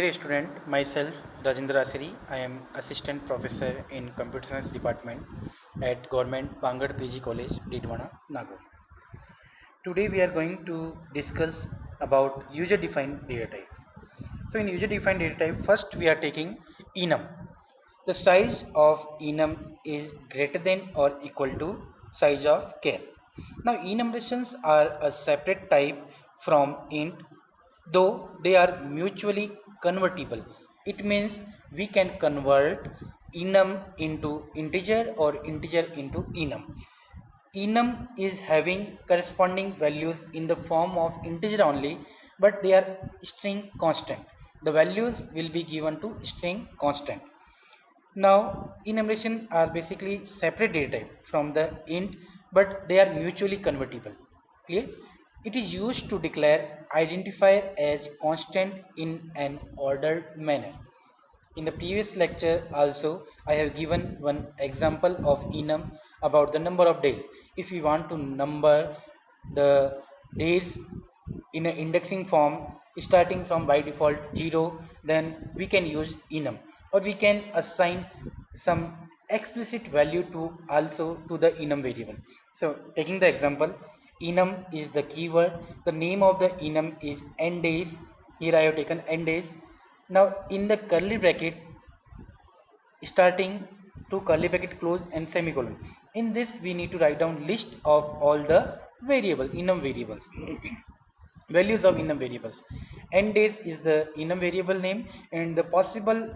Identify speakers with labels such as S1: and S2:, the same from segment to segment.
S1: Dear student, myself Rajendra Asiri. I am assistant professor in computer science department at Government Bangad PG College, Didwana, Nagaur. Today we are going to discuss about user defined data type. So in user defined data type, first we are taking enum. The size of enum is greater than or equal to size of char. Now enumerations are a separate type from int, though they are mutually convertible. It means we can convert enum into integer or integer into enum. Enum is having corresponding values in the form of integer only, but they are string constant. The values will be given to string constant. Now enumeration are basically separate data type from the int, but they are mutually convertible. Clear? It is used to declare identifier as constant in an ordered manner. In the previous lecture also I have given one example of enum about the number of days. If we want to number the days in an indexing form starting from by default 0, then we can use enum, or we can assign some explicit value to also to the enum variable. So taking the example, enum is the keyword. The name of the enum is n days. Here I have taken n days. Now in the curly bracket starting to curly bracket close and semicolon, in this we need to write down list of all the variable enum variables. Values of enum variables. N days is the enum variable name, and the possible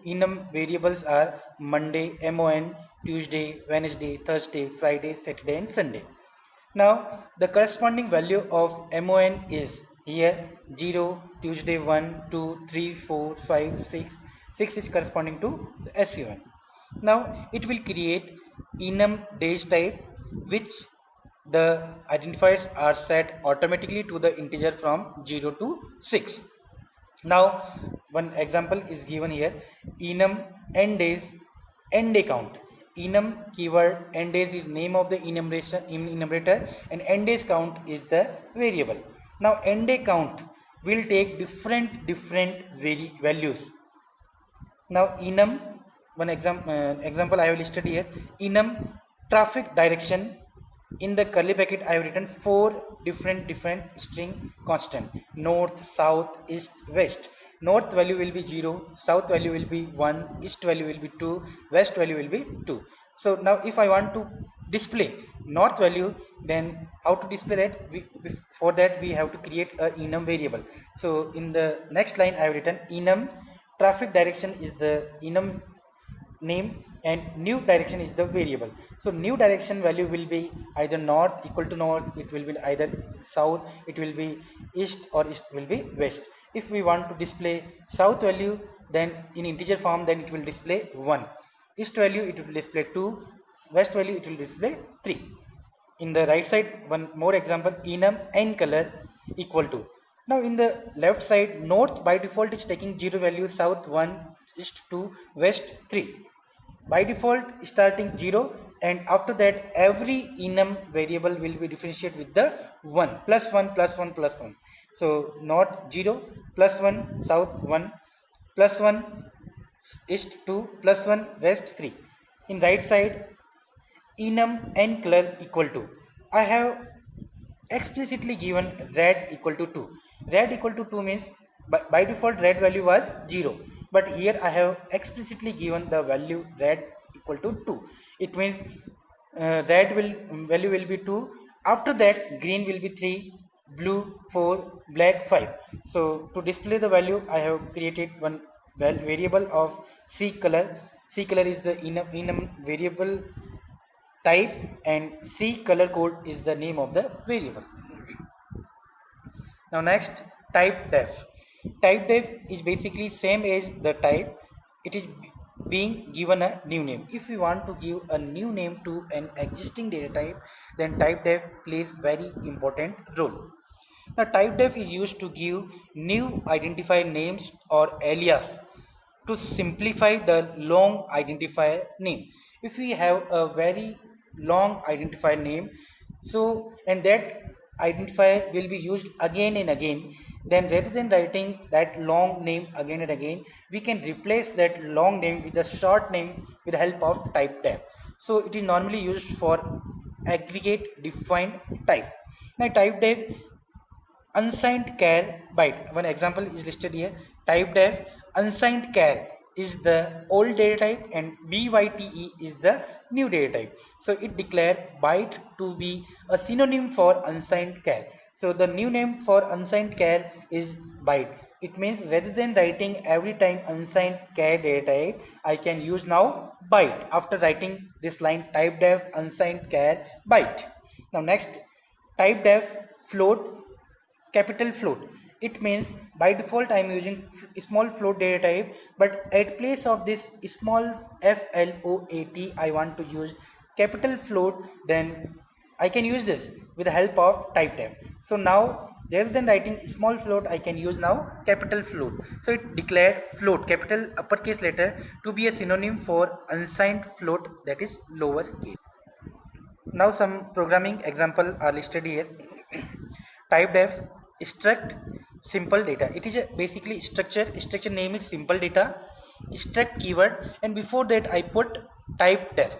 S1: enum variables are Monday, mon, Tuesday, Wednesday, Thursday, Friday, Saturday and Sunday. Now the corresponding value of mon is here 0, Tuesday 1, 2, 3, 4, 5, 6. 6 is corresponding to sun. Now it will create enum days type, which the identifiers are set automatically to the integer from 0 to 6. Now one example is given here: enum n days, n day count. Enum keyword n days is name of the enumerator, and n days count is the variable. Now n day count will take different values. Now enum, example I have listed here: enum traffic direction. In the curly bracket I have written four different string constant: north, south, east, west. North value will be 0, south value will be 1, east value will be 2, west value will be 2. So now if I want to display north value, then how to display that? For that we have to create a enum variable. So in the next line I have written enum traffic direction is the enum name, and new direction is the variable. So new direction value will be either north equal to north, it will be either south, it will be east, or east will be west. If we want to display south value, then in integer form, then it will display 1. East value it will display 2, west value it will display 3. In the right side one more example: enum n color equal to. Now in the left side, north by default is taking 0 value, south 1, east 2, west 3. By default starting 0, and after that every enum variable will be differentiated with the 1 plus 1 plus 1 plus 1. So north 0 plus 1, south 1 plus 1, east 2 plus 1, west 3. In right side, enum n color equal to, I have explicitly given red equal to 2. Red equal to 2 means by default red value was 0, but here I have explicitly given the value red equal to 2. It means red will value will be 2. After that green will be 3, blue 4, black 5. So to display the value I have created one variable of c color. C color is the enum variable type, and C color code is the name of the variable. Now next, type def. Type def is basically same as the type. It is being given a new name. If we want to give a new name to an existing data type, then type def plays very important role. Now type def is used to give new identifier names or alias to simplify the long identifier name. If we have a very long identifier name, so and that identifier will be used again and again, then rather than writing that long name again and again, we can replace that long name with a short name with the help of type def. So it is normally used for aggregate defined type. Now type def unsigned char byte. One example is listed here. Type def unsigned char is the old data type and byte is the new data type. So it declare byte to be a synonym for unsigned char. So the new name for unsigned char is byte. It means rather than writing every time unsigned char data type, I can use now byte after writing this line type def unsigned char byte. Now next, type def float capital float. It means by default I am using small float data type, but at place of this small float I want to use capital float, then I can use this with the help of type def. So now rather than writing small float, I can use now capital float. So it declared float capital uppercase letter to be a synonym for unsigned float, that is lower case. Now some programming example are listed here. Type def struct simple data. It is a basically structure name is simple data, struct keyword, and before that I put type def.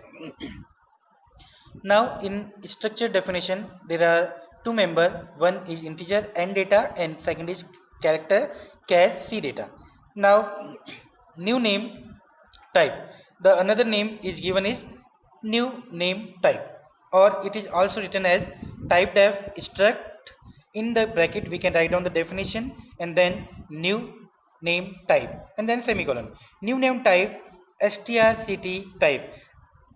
S1: Now in structure definition there are two member, one is integer n data and second is character char c data. Now new name type, the another name is given is new name type, or it is also written as type def struct. In the bracket we can write down the definition and then new name type and then semicolon. New name type strct type.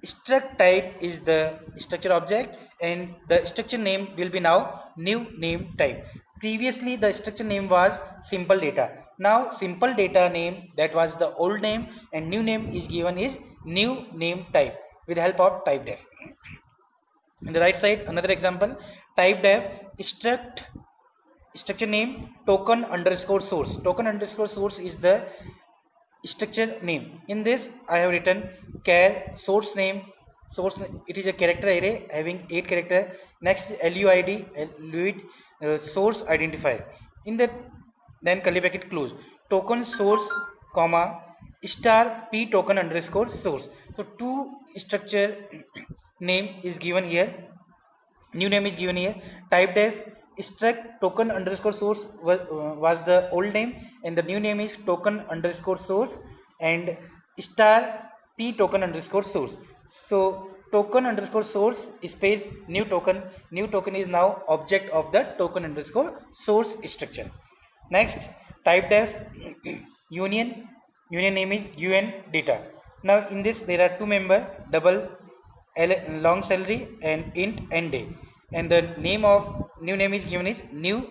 S1: Struct type is the structure object and the structure name will be now new name type. Previously the structure name was simple data. Now simple data name, that was the old name, and new name is given is new name type with the help of type def. In the right side another example, type def structure name token underscore source. Token underscore source is the structure name. In this I have written char source name. It is a character array having 8 character. Next LUID source identifier. In that then curly bracket close, token source comma star p token underscore source. So two structure name is given here, new name is given here. Type def struct token underscore source was the old name and the new name is token underscore source and star p token underscore source. So token underscore source space new token is now object of the token underscore source structure. Next, type def union name is un data. Now in this there are two member, double long salary and int end day, and the name of new name is given is new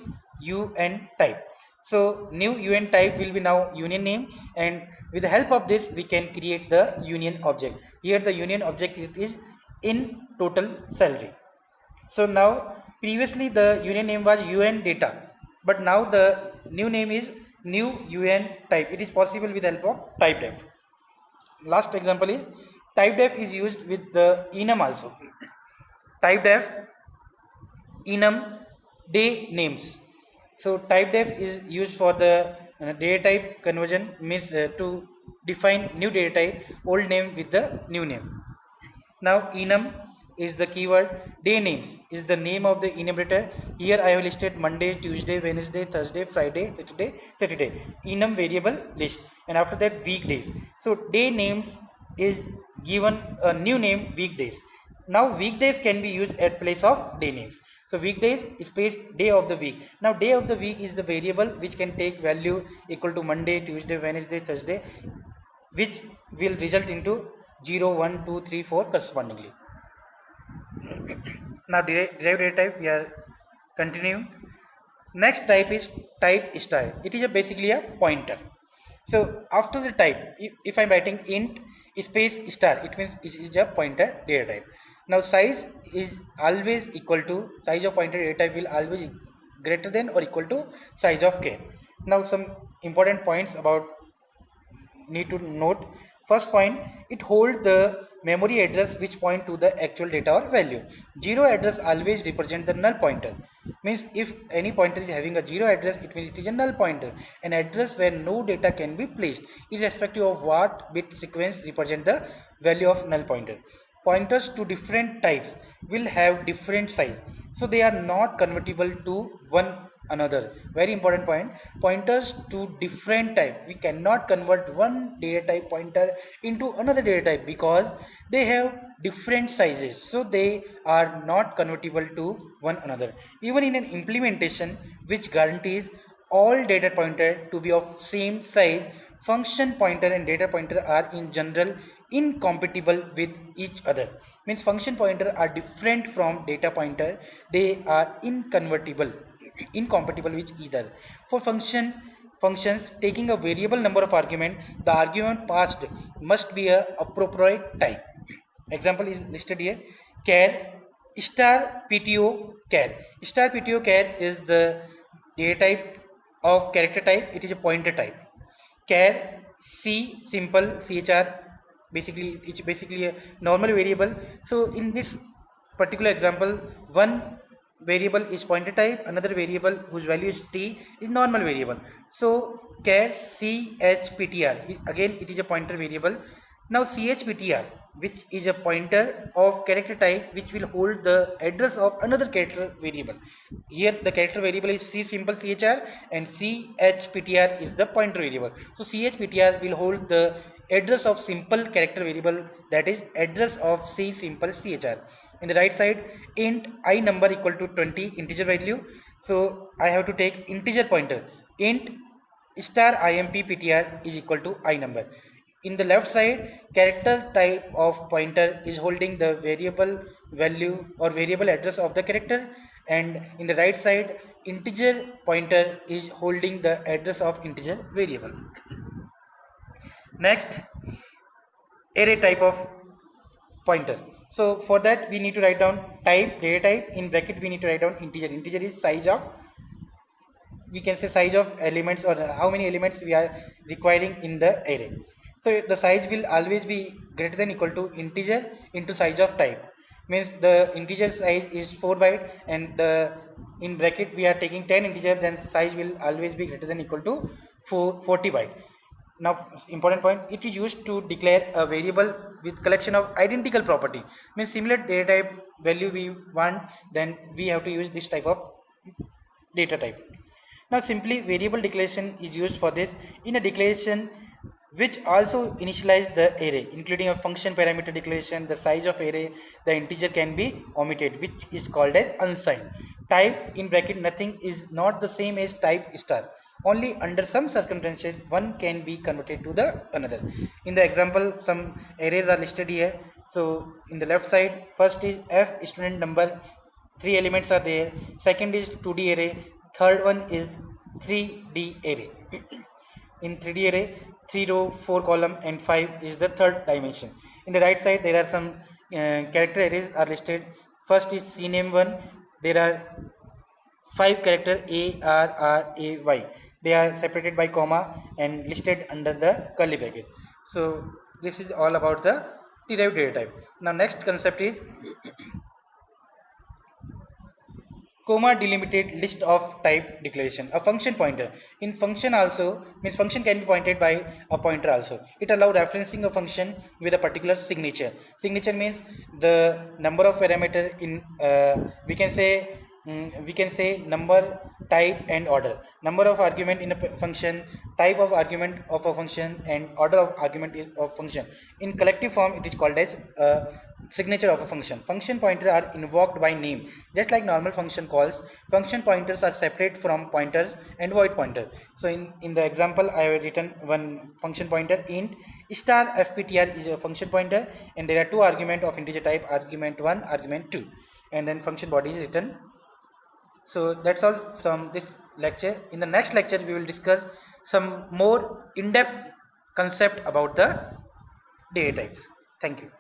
S1: un type. So new un type will be now union name, and with the help of this we can create the union object. Here the union object it is in total salary. So now previously the union name was un data, but now the new name is new un type. It is possible with the help of type def. Last example is type def is used with the enum also. Type def enum day names. So type def is used for the data type conversion, means to define new data type old name with the new name. Now enum is the keyword, day names is the name of the enumerator. Here I have listed Monday, Tuesday, Wednesday, Thursday, Friday, Saturday enum variable list, and after that weekdays. So day names is given a new name weekdays. Now weekdays can be used at place of day names. So weekdays space day of the week. Now day of the week is the variable which can take value equal to Monday, Tuesday, Wednesday, Thursday, which will result into 0, 1, 2, 3, 4 correspondingly. Now derived data type we are continuing. Next type is type star. It is basically a pointer. So after the type, if I am writing int space star, it means it is a pointer data type. Now size is always equal to, size of pointer data type will always greater than or equal to size of k. Now some important points about need to note. First point, it holds the memory address which point to the actual data or value. Zero address always represent the null pointer. Means if any pointer is having a zero address, it means it is a null pointer, an address where no data can be placed irrespective of what bit sequence represent the value of null pointer. Pointers to different types will have different size, so they are not convertible to one another. Very important point. Pointers to different type, we cannot convert one data type pointer into another data type because they have different sizes, so they are not convertible to one another. Even in an implementation which guarantees all data pointer to be of same size, function pointer and data pointer are in general incompatible with each other. Means function pointer are different from data pointer, they are incompatible with each other. For functions taking a variable number of argument, the argument passed must be a appropriate type. Example is listed here. Char star pto char. Star pto char is the data type of character type, it is a pointer type. Char c simple chr, basically it's basically a normal variable. So in this particular example, one variable is pointer type, another variable whose value is t is normal variable. So char chptr, again it is a pointer variable. Now chptr, which is a pointer of character type which will hold the address of another character variable. Here the character variable is c simple chr and chptr is the pointer variable. So chptr will hold the address of simple character variable, that is address of c simple chr. In the right side, int I number equal to 20 integer value, so I have to take integer pointer. Int star imp ptr is equal to I number. In the left side, character type of pointer is holding the variable value or variable address of the character, and in the right side, integer pointer is holding the address of integer variable. Next, array type of pointer. So for that we need to write down type, data type, in bracket we need to write down integer. Integer is size of, we can say size of elements or how many elements we are requiring in the array. So the size will always be greater than equal to integer into size of type. Means the integer size is 4 byte and the in bracket we are taking 10 integer, then size will always be greater than equal to 40 byte. Now important point, it is used to declare a variable with collection of identical property. Means similar data type value we want, then we have to use this type of data type. Now simply variable declaration is used for this. In a declaration which also initialize the array, including a function parameter declaration, the size of array, the integer can be omitted, which is called as unsigned. Type in bracket nothing is not the same as type star. Only under some circumstances one can be converted to the another. In the example, some arrays are listed here. So in the left side, first is f student number, 3 elements are there. Second is 2D array. Third one is 3D array. In 3D array, 3 row, 4 column and 5 is the third dimension. In the right side, there are some character arrays are listed. First is cname1. There are 5 character A, R, R, A, Y. They are separated by comma and listed under the curly bracket. So this is all about the derived data type. Now next concept is comma delimited list of type declaration. A function pointer. In function also, means function can be pointed by a pointer also. It allows referencing a function with a particular signature. Signature means the number of parameter in we can say number, type and order. Number of argument in a function, type of argument of a function and order of argument of function. In collective form it is called as signature of a function. Function pointers are invoked by name. Just like normal function calls, function pointers are separate from pointers and void pointer. So in the example I have written one function pointer, int star fptr is a function pointer and there are 2 argument of integer type, argument 1, argument 2, and then function body is written. So that's all from this lecture. In the next lecture we will discuss some more in-depth concept about the data types. Thank you.